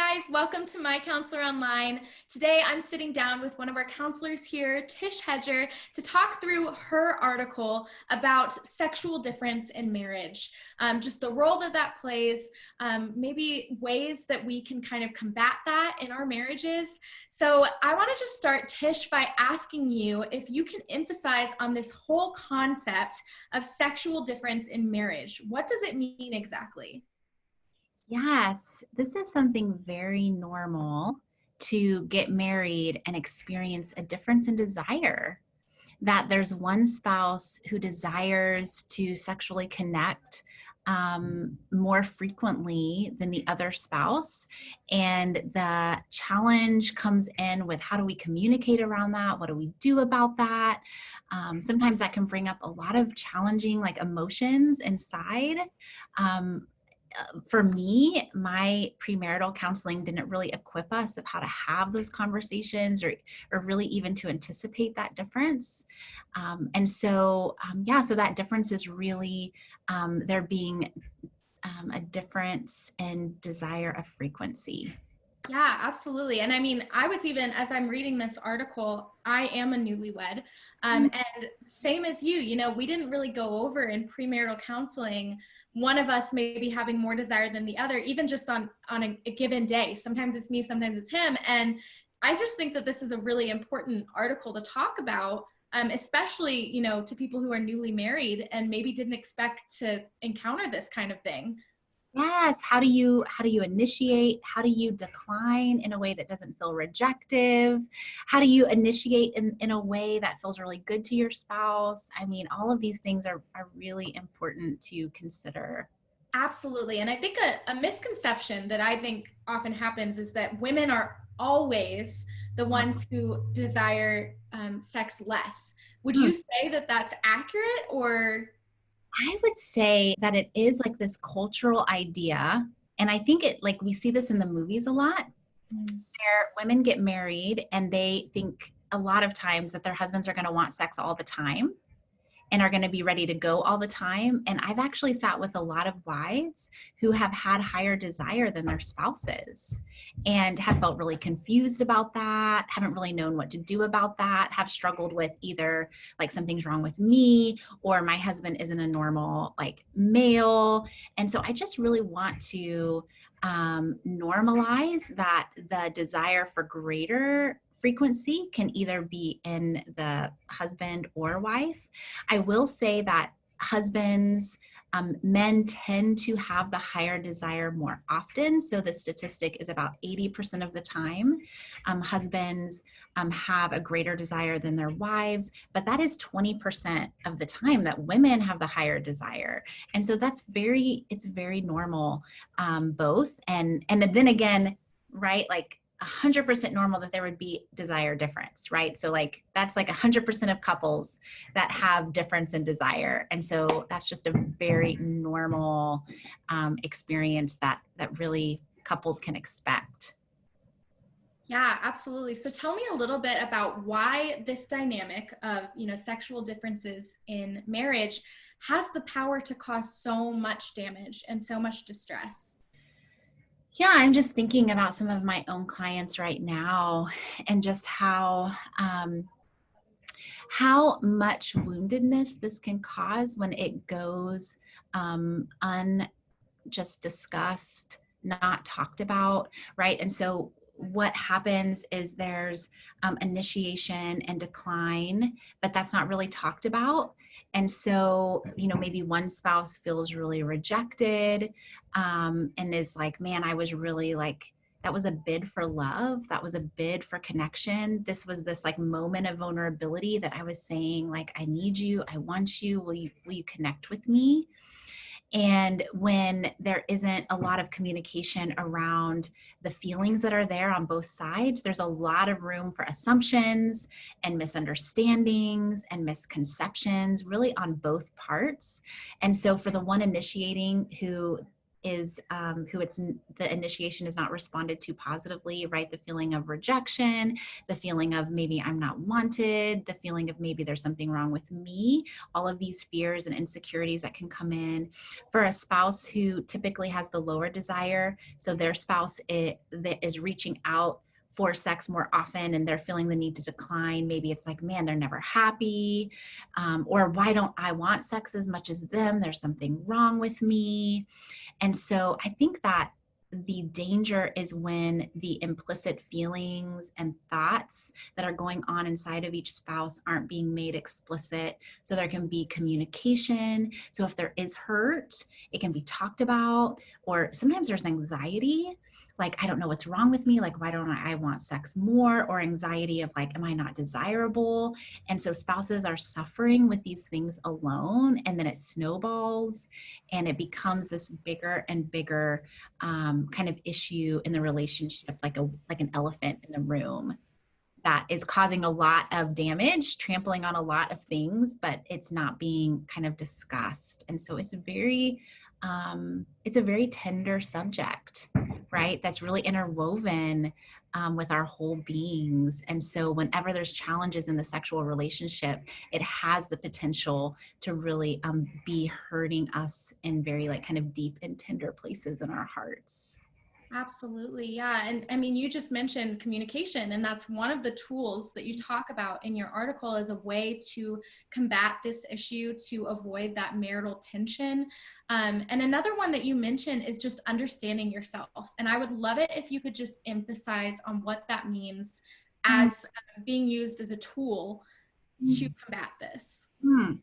guys, welcome to My Counselor Online. Today I'm sitting down with one of our counselors here, Tish Hedger, to talk through her article about sexual difference in marriage, just the role that plays, maybe ways that we can kind of combat that in our marriages. So I want to just start, Tish, by asking you if you can emphasize on this whole concept of sexual difference in marriage. What does it mean exactly? Yes, this is something very normal to get married and experience a difference in desire. That there's one spouse who desires to sexually connect more frequently than the other spouse. And the challenge comes in with how do we communicate around that? What do we do about that? Sometimes that can bring up a lot of challenging emotions inside. Um, for me, my premarital counseling didn't really equip us of how to have those conversations or really even to anticipate that difference. So that difference is really there being a difference in desire of frequency. Yeah, absolutely. And I mean, I was even, as I'm reading this article, I am a newlywed. And same as you, we didn't really go over in premarital counseling, one of us maybe having more desire than the other, even just on a given day. Sometimes it's me, sometimes it's him. And I just think that this is a really important article to talk about, especially, to people who are newly married and maybe didn't expect to encounter this kind of thing. Yes. How do you initiate? How do you decline in a way that doesn't feel rejective? How do you initiate in a way that feels really good to your spouse? I mean, all of these things are really important to consider. Absolutely. And I think a misconception that I think often happens is that women are always the ones who desire sex less. Would Hmm. you say that that's accurate or? I would say that it is like this cultural idea. And I think we see this in the movies a lot Mm. where women get married and they think a lot of times that their husbands are going to want sex all the time and are going to be ready to go all the time. And I've actually sat with a lot of wives who have had higher desire than their spouses and have felt really confused about that, haven't really known what to do about that, have struggled with either like something's wrong with me or my husband isn't a normal male. And so I just really want to normalize that the desire for greater frequency can either be in the husband or wife. I will say that husbands, men tend to have the higher desire more often. So the statistic is about 80% of the time, husbands have a greater desire than their wives, but that is 20% of the time that women have the higher desire. And so it's very normal, both. And then again, right, 100% normal that there would be desire difference, right? So that's 100% of couples that have difference in desire. And so that's just a very normal experience that really couples can expect. Yeah, absolutely. So tell me a little bit about why this dynamic of, sexual differences in marriage has the power to cause so much damage and so much distress. Yeah, I'm just thinking about some of my own clients right now and just how much woundedness this can cause when it goes just discussed, not talked about, right? And so what happens is there's initiation and decline, but that's not really talked about. And so, maybe one spouse feels really rejected and is like, man, I was really that was a bid for love. That was a bid for connection. This was this moment of vulnerability that I was saying, I need you. I want you. Will you connect with me? And when there isn't a lot of communication around the feelings that are there on both sides, there's a lot of room for assumptions and misunderstandings and misconceptions, really on both parts. And so for the one initiating who is the initiation is not responded to positively, right? The feeling of rejection, the feeling of maybe I'm not wanted, the feeling of maybe there's something wrong with me, all of these fears and insecurities that can come in. For a spouse who typically has the lower desire, so their spouse that is reaching out for sex more often and they're feeling the need to decline. Maybe it's like, man, they're never happy. Or why don't I want sex as much as them? There's something wrong with me. And so I think that the danger is when the implicit feelings and thoughts that are going on inside of each spouse aren't being made explicit. So there can be communication. So if there is hurt, it can be talked about, or sometimes there's anxiety. Like, I don't know what's wrong with me. Like, why don't I want sex more? Or anxiety of like, am I not desirable? And so spouses are suffering with these things alone, and then it snowballs and it becomes this bigger and bigger kind of issue in the relationship, like an elephant in the room that is causing a lot of damage, trampling on a lot of things, but it's not being kind of discussed. And so it's a very tender subject, right? That's really interwoven with our whole beings. And so whenever there's challenges in the sexual relationship, it has the potential to really be hurting us in very like kind of deep and tender places in our hearts. Absolutely. Yeah. And I mean, you just mentioned communication, and that's one of the tools that you talk about in your article as a way to combat this issue, to avoid that marital tension. And another one that you mentioned is just understanding yourself. And I would love it if you could just emphasize on what that means as being used as a tool to combat this. Hmm.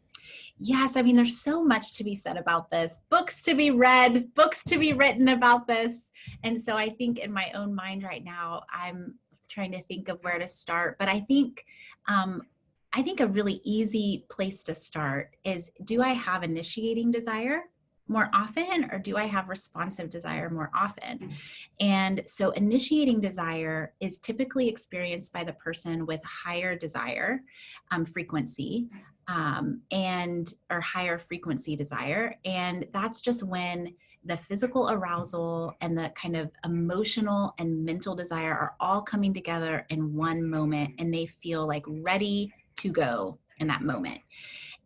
Yes, I mean, there's so much to be said about this. Books to be read, books to be written about this. And so I think in my own mind right now, I'm trying to think of where to start. But I think a really easy place to start is, do I have initiating desire more often, or do I have responsive desire more often? And so initiating desire is typically experienced by the person with higher desire frequency, and or higher frequency desire. And that's just when the physical arousal and the kind of emotional and mental desire are all coming together in one moment, and they feel like ready to go in that moment.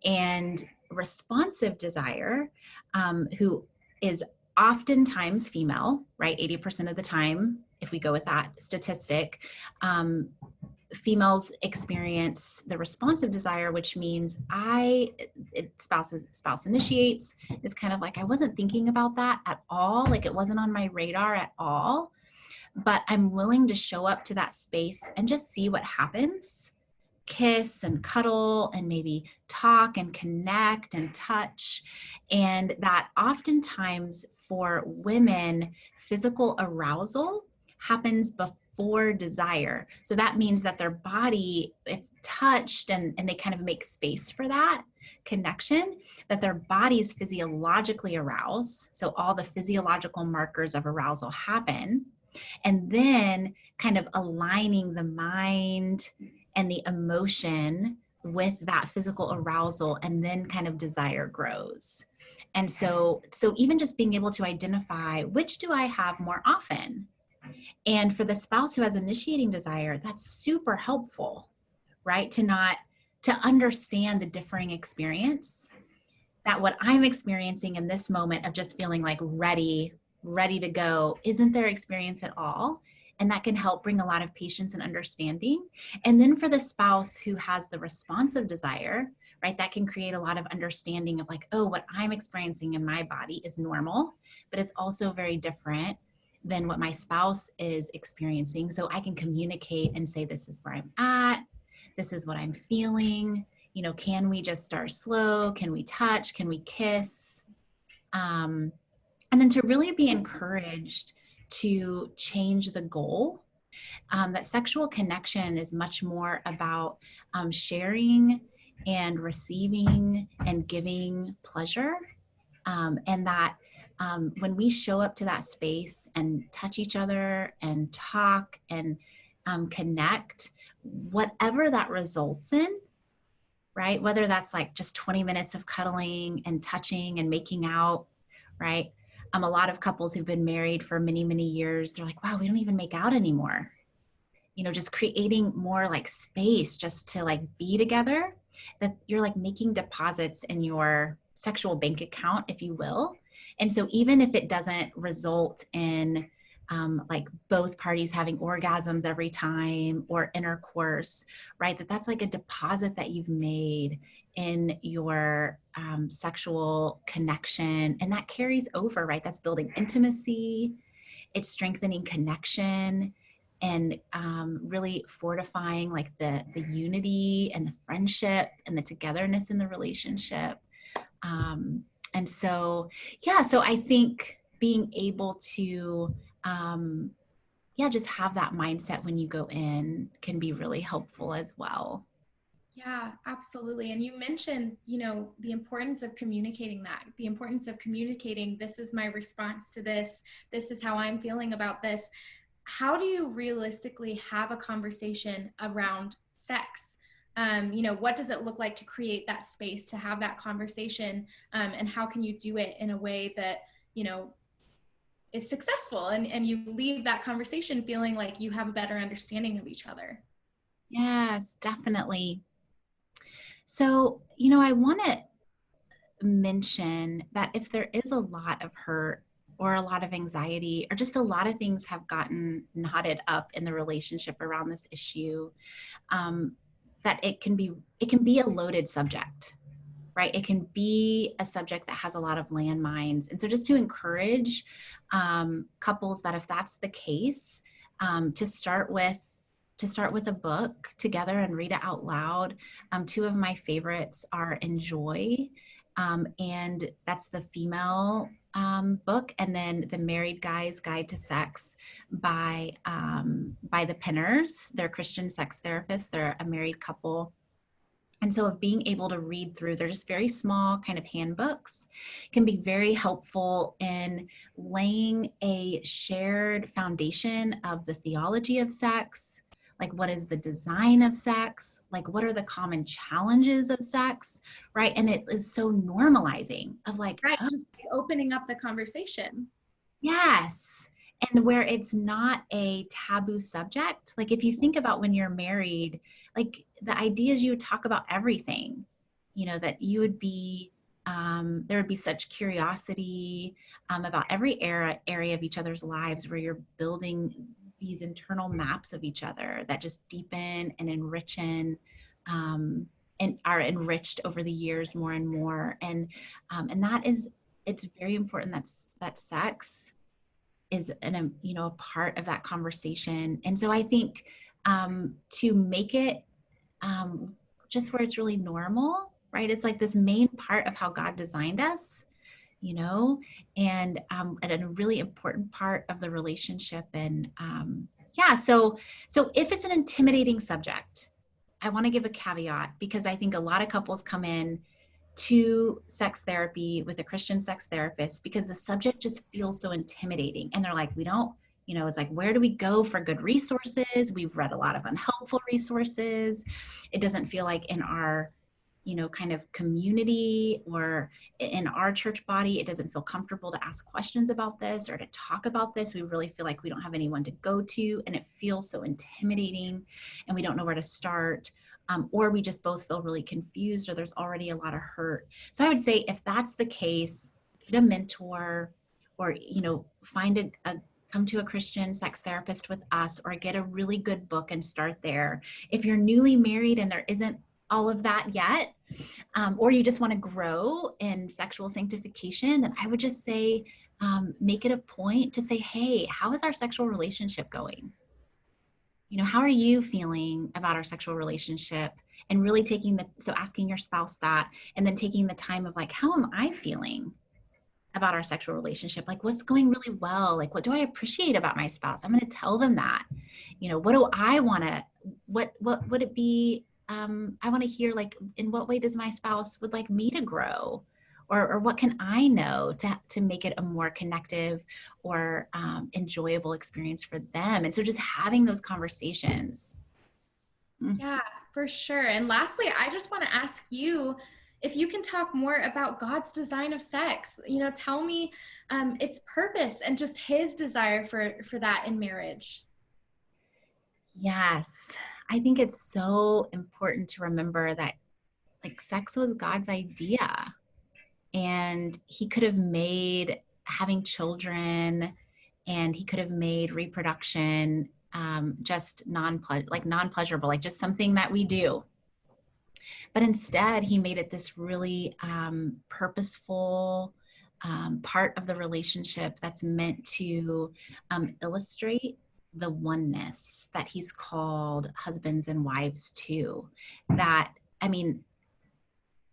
And responsive desire, who is oftentimes female, right? 80% of the time, if we go with that statistic, females experience the responsive desire, which means spouse initiates. It's kind of like, I wasn't thinking about that at all. Like, it wasn't on my radar at all, but I'm willing to show up to that space and just see what happens. Kiss and cuddle and maybe talk and connect and touch. And that oftentimes for women, physical arousal happens before desire. So that means that their body, if touched and they kind of make space for that connection, that their bodies physiologically arouse. So all the physiological markers of arousal happen. And then kind of aligning the mind and the emotion with that physical arousal, and then kind of desire grows. And so even just being able to identify, which do I have more often? And for the spouse who has initiating desire, that's super helpful, right? To understand the differing experience, that what I'm experiencing in this moment of just feeling like ready to go isn't their experience at all. And that can help bring a lot of patience and understanding. And then for the spouse who has the responsive desire, right, that can create a lot of understanding of like, oh, what I'm experiencing in my body is normal, but it's also very different than what my spouse is experiencing. So I can communicate and say, this is where I'm at. This is what I'm feeling. You know, can we just start slow? Can we touch? Can we kiss? And then to really be encouraged to change the goal. That sexual connection is much more about sharing and receiving and giving pleasure. And that when we show up to that space and touch each other and talk and connect, whatever that results in, right? Whether that's like just 20 minutes of cuddling and touching and making out, right? A lot of couples who've been married for many, many years, they're like, wow, we don't even make out anymore. Just creating more like space just to like be together, that you're like making deposits in your sexual bank account, if you will. And so even if it doesn't result in like both parties having orgasms every time or intercourse, right, that's like a deposit that you've made in your sexual connection, and that carries over, right? That's building intimacy, it's strengthening connection, and really fortifying like the unity and the friendship and the togetherness in the relationship. um, and so yeah, so I think being able to yeah, just have that mindset when you go in can be really helpful as well. Yeah, absolutely. And you mentioned, the importance of communicating that, the importance of communicating, this is my response to this. This is how I'm feeling about this. How do you realistically have a conversation around sex? What does it look like to create that space to have that conversation? And how can you do it in a way that, is successful and you leave that conversation feeling like you have a better understanding of each other? Yes, definitely. So, I want to mention that if there is a lot of hurt or a lot of anxiety or just a lot of things have gotten knotted up in the relationship around this issue, um, that it can be a loaded subject, right? It can be a subject that has a lot of landmines. And so just to encourage couples that if that's the case, to start with a book together and read it out loud. Two of my favorites are Enjoy, and that's the female book, and then The Married Guy's Guide to Sex by the Pinners. They're Christian sex therapists. They're a married couple, and so, of being able to read through, they're just very small kind of handbooks, can be very helpful in laying a shared foundation of the theology of sex. Like, what is the design of sex? Like, what are the common challenges of sex? Right. And it is so normalizing of like, Right. Just opening up the conversation. yes. And where it's not a taboo subject. Like if you think about when you're married, like the idea is you would talk about everything, that you would be, there would be such curiosity about every area of each other's lives where you're building these internal maps of each other that just deepen and um, and are enriched over the years more and more. And that is, it's very important that sex is a part of that conversation. And so I think to make it just where it's really normal, right? It's like this main part of how God designed us, you know, and a really important part of the relationship. And yeah, so if it's an intimidating subject, I want to give a caveat because I think a lot of couples come in to sex therapy with a Christian sex therapist because the subject just feels so intimidating. And they're like, we don't, it's like, where do we go for good resources? We've read a lot of unhelpful resources. It doesn't feel like in our, kind of community or in our church body, it doesn't feel comfortable to ask questions about this or to talk about this. We really feel like we don't have anyone to go to, and it feels so intimidating, and we don't know where to start. Or we just both feel really confused, or there's already a lot of hurt. So I would say if that's the case, get a mentor, or find a come to a Christian sex therapist with us, or get a really good book and start there. If you're newly married and there isn't all of that yet, or you just want to grow in sexual sanctification, then I would just say make it a point to say, hey, how is our sexual relationship going? How are you feeling about our sexual relationship? And really asking your spouse that, and then taking the time of like, how am I feeling about our sexual relationship? Like, what's going really well? Like, what do I appreciate about my spouse? I'm going to tell them that. What do I want to, what would it be? I want to hear, like, in what way does my spouse would like me to grow? Or what can I know to make it a more connective or enjoyable experience for them? And so just having those conversations. Yeah, for sure. And lastly, I just want to ask you, if you can talk more about God's design of sex, tell me its purpose and just his desire for that in marriage. Yes. I think it's so important to remember that like sex was God's idea, and he could have made having children, and he could have made reproduction just non-pleasurable, like just something that we do. But instead, he made it this really purposeful part of the relationship that's meant to illustrate the oneness that he's called husbands and wives to. That, I mean,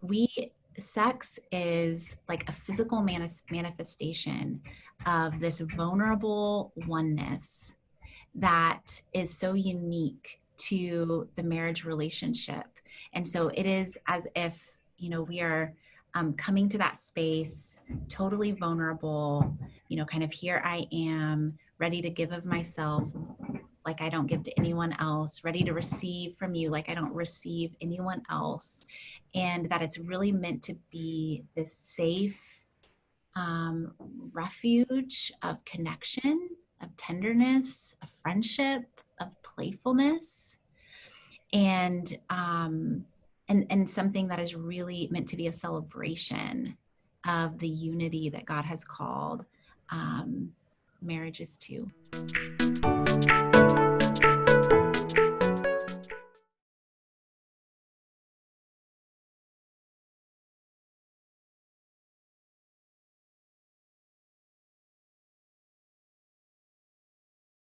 we sex is like a physical manifestation of this vulnerable oneness that is so unique to the marriage relationship. And so it is as if, we are coming to that space totally vulnerable, kind of here I am, ready to give of myself like I don't give to anyone else, ready to receive from you like I don't receive anyone else. And that it's really meant to be this safe um, refuge of connection, of tenderness, of friendship, of playfulness, and and something that is really meant to be a celebration of the unity that God has called um, marriages to.